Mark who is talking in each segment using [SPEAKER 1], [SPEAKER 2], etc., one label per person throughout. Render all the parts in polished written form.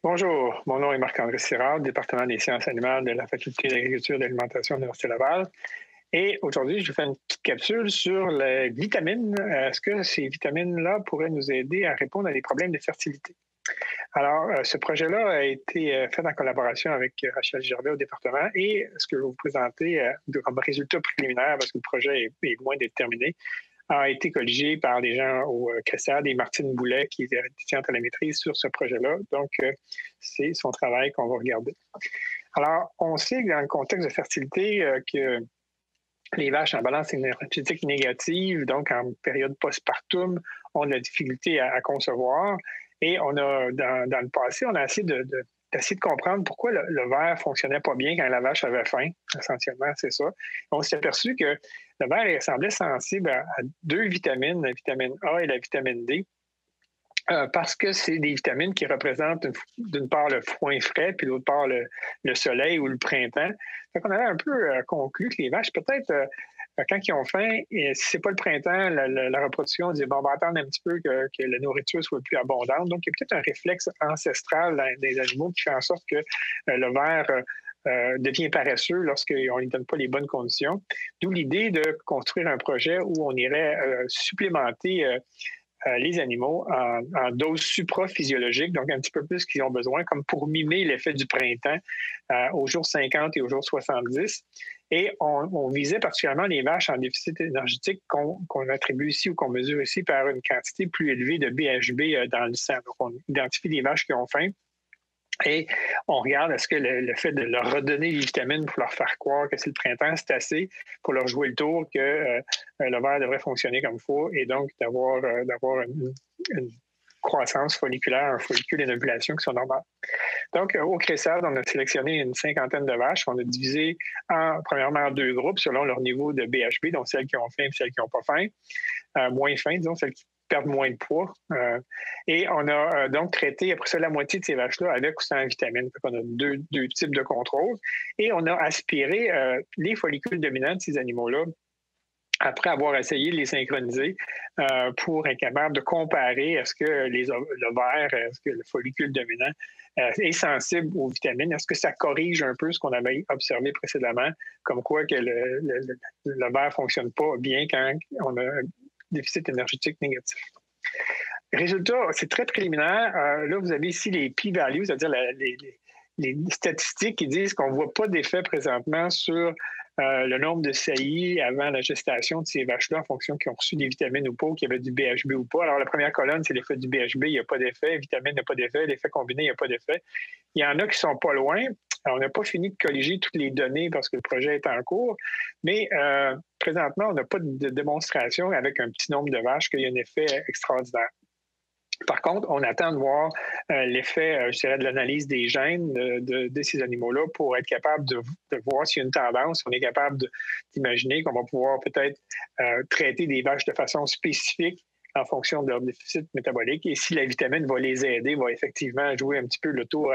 [SPEAKER 1] Bonjour, mon nom est Marc-André Sirard, département des sciences animales de la Faculté d'agriculture et d'alimentation de l'Université Laval. Et aujourd'hui, je vais faire une petite capsule sur les vitamines. Est-ce que ces vitamines-là pourraient nous aider à répondre à des problèmes de fertilité? Alors, ce projet-là a été fait en collaboration avec Rachel Gervais au département et ce que je vais vous présenter comme résultat préliminaire, parce que le projet est loin d'être terminé, a été colligé par des gens au CRESAD et Martine Boulet, qui est étudiante à la maîtrise sur ce projet-là. Donc, c'est son travail qu'on va regarder. Alors, on sait que dans le contexte de fertilité, que les vaches en balance énergétique négative, donc en période postpartum, ont de la difficulté à concevoir. Et on a, dans le passé, on a essayé d'essayer de comprendre pourquoi le verre ne fonctionnait pas bien quand la vache avait faim. Essentiellement, c'est ça. On s'est aperçu que le verre semblait sensible à deux vitamines, la vitamine A et la vitamine D, parce que c'est des vitamines qui représentent d'une part le foin frais, puis d'autre part le soleil ou le printemps. Donc, on avait un peu conclu que les vaches, peut-être, quand ils ont faim, et si c'est pas le printemps, la reproduction, on dit, bon, on va attendre un petit peu que la nourriture soit plus abondante. Donc, il y a peut-être un réflexe ancestral des animaux qui fait en sorte que le ver devient paresseux lorsqu'on ne lui donne pas les bonnes conditions. D'où l'idée de construire un projet où on irait supplémenter les animaux en dose supraphysiologique, donc un petit peu plus qu'ils ont besoin, comme pour mimer l'effet du printemps aux jours 50 et aux jours 70. Et on visait particulièrement les vaches en déficit énergétique qu'on attribue ici ou qu'on mesure ici par une quantité plus élevée de BHB dans le sang. Donc, on identifie les vaches qui ont faim. Et on regarde, est-ce que le fait de leur redonner les vitamines pour leur faire croire que c'est le printemps, c'est assez pour leur jouer le tour que le verre devrait fonctionner comme il faut et donc d'avoir une croissance folliculaire, un follicule et une ovulation qui sont normales. Donc, au CRESAD, on a sélectionné une cinquantaine de vaches. On a divisé premièrement en deux groupes selon leur niveau de BHB, donc celles qui ont faim et celles qui n'ont pas faim. Moins faim, disons, celles qui perdent moins de poids. Et on a donc traité après ça la moitié de ces vaches-là avec ou sans vitamines. Donc, on a deux types de contrôle. Et on a aspiré les follicules dominants de ces animaux-là après avoir essayé de les synchroniser pour être capable de comparer est-ce que le ver, est-ce que le follicule dominant est sensible aux vitamines, est-ce que ça corrige un peu ce qu'on avait observé précédemment, comme quoi que le ver ne fonctionne pas bien quand on a un déficit énergétique négatif. Résultat, c'est très préliminaire. Là, vous avez ici les p-values, c'est-à-dire les statistiques qui disent qu'on ne voit pas d'effet présentement sur le nombre de saillies avant la gestation de ces vaches-là en fonction qu'ils ont reçu des vitamines ou pas, qu'il y avait du BHB ou pas. Alors, la première colonne, c'est l'effet du BHB, il n'y a pas d'effet. Vitamine, il n'y a pas d'effet. L'effet combiné, il n'y a pas d'effet. Il y en a qui sont pas loin. Alors, on n'a pas fini de colliger toutes les données parce que le projet est en cours, mais présentement, on n'a pas de démonstration avec un petit nombre de vaches qu'il y a un effet extraordinaire. Par contre, on attend de voir l'effet, je dirais, de l'analyse des gènes de ces animaux-là pour être capable de voir s'il y a une tendance. On est capable d'imaginer qu'on va pouvoir peut-être traiter des vaches de façon spécifique en fonction de leur déficit métabolique. Et si la vitamine va les aider, va effectivement jouer un petit peu le tour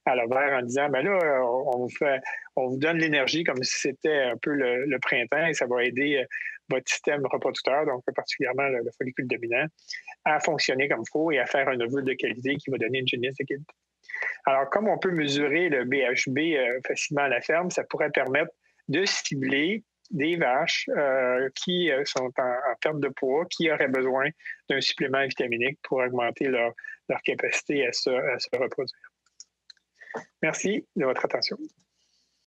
[SPEAKER 1] à l'ovaire en disant, ben là, on vous donne l'énergie comme si c'était un peu le printemps et ça va aider votre système reproducteur, donc particulièrement le follicule dominant, à fonctionner comme il faut et à faire un ovule de qualité qui va donner une génisse de qualité. Alors, comme on peut mesurer le BHB facilement à la ferme, ça pourrait permettre de cibler des vaches qui sont en perte de poids, qui auraient besoin d'un supplément vitaminique pour augmenter leur capacité à se reproduire. Merci de votre attention.